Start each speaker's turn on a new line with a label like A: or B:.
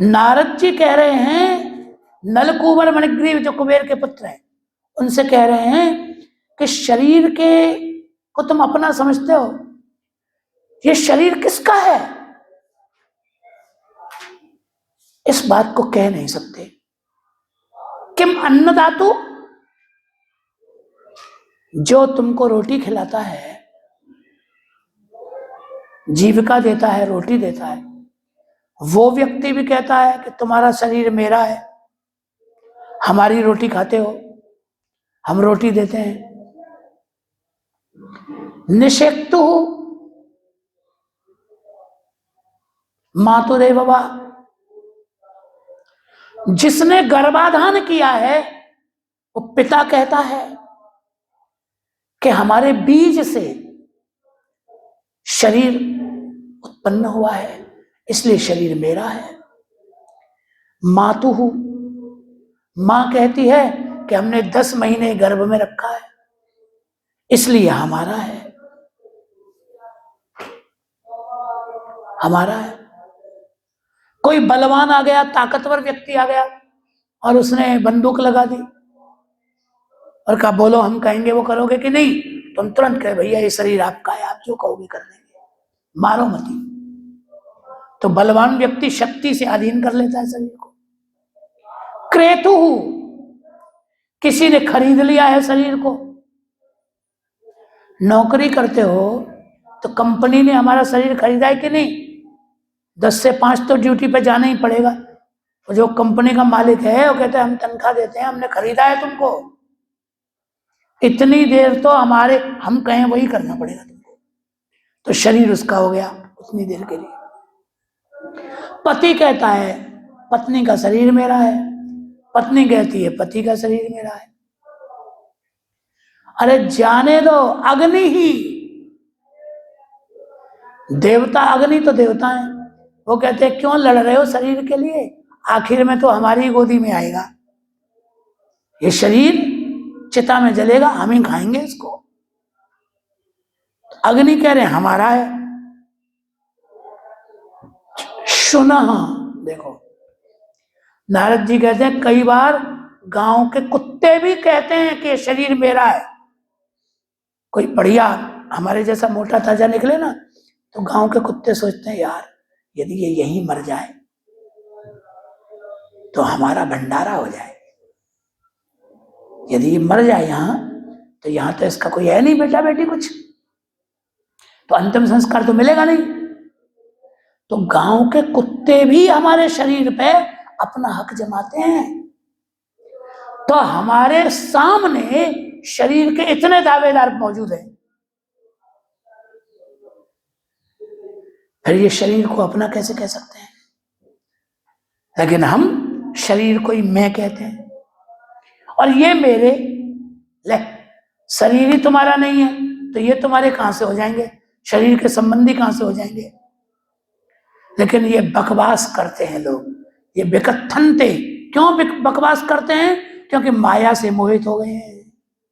A: नारद जी कह रहे हैं, नलकूबर मणिग्रीव जो कुबेर के पुत्र हैं, उनसे कह रहे हैं कि शरीर के को तुम अपना समझते हो, ये शरीर किसका है? इस बात को कह नहीं सकते। किम अन्नदातु, जो तुमको रोटी खिलाता है, जीविका देता है, रोटी देता है, वो व्यक्ति भी कहता है कि तुम्हारा शरीर मेरा है, हमारी रोटी खाते हो, हम रोटी देते हैं। निषेक्तु मातुरे बाबा, जिसने गर्भाधान किया है वो पिता कहता है कि हमारे बीज से शरीर उत्पन्न हुआ है, इसलिए शरीर मेरा है। मातुहु, मां कहती है कि हमने 10 महीने गर्भ में रखा है, इसलिए हमारा है, हमारा है। कोई बलवान आ गया, ताकतवर व्यक्ति आ गया और उसने बंदूक लगा दी और कहा बोलो, हम कहेंगे वो करोगे कि नहीं? तुम तुरंत कहे भैया ये शरीर आपका है, आप जो कहोगे कर देंगे, मारो मती। तो बलवान व्यक्ति शक्ति से अधीन कर लेता है शरीर को। क्रेतु, किसी ने खरीद लिया है शरीर को। नौकरी करते हो तो कंपनी ने हमारा शरीर खरीदा है कि नहीं? 10 से 5 तो ड्यूटी पे जाना ही पड़ेगा। और जो कंपनी का मालिक है वो कहता है हम तनख्वाह देते हैं, हमने खरीदा है तुमको, इतनी देर तो हम कहें वही करना पड़ेगा तुमको। तो शरीर उसका हो गया उतनी देर के लिए। पति कहता है पत्नी का शरीर मेरा है, पत्नी कहती है पति का शरीर मेरा है। अरे जाने दो, अग्नि ही, देवता अग्नि तो देवता है, वो कहते हैं क्यों लड़ रहे हो शरीर के लिए, आखिर में तो हमारी गोदी में आएगा, ये शरीर चिता में जलेगा, हम ही खाएंगे इसको। अग्नि कह रहे हैं हमारा है। शुनः, देखो नारद जी कहते हैं कई बार गांव के कुत्ते भी कहते हैं कि शरीर मेरा है। कोई बढ़िया हमारे जैसा मोटा ताजा निकले ना, तो गांव के कुत्ते सोचते हैं यार यदि ये यहीं मर जाए तो हमारा भंडारा हो जाए, यदि ये मर जाए यहां तो यहां तो इसका कोई है नहीं बेटा बेटी कुछ, तो अंतिम संस्कार तो मिलेगा नहीं। तो गांव के कुत्ते भी हमारे शरीर पे अपना हक जमाते हैं। तो हमारे सामने शरीर के इतने दावेदार मौजूद हैं, फिर ये शरीर को अपना कैसे कह सकते हैं? लेकिन हम शरीर को ही मैं कहते हैं, और ये मेरे, ले शरीर ही तुम्हारा नहीं है तो ये तुम्हारे कहां से हो जाएंगे, शरीर के संबंधी कहां से हो जाएंगे? लेकिन ये बकवास करते हैं लोग, ये विकथनते। क्यों बकवास करते हैं? क्योंकि माया से मोहित हो गए हैं।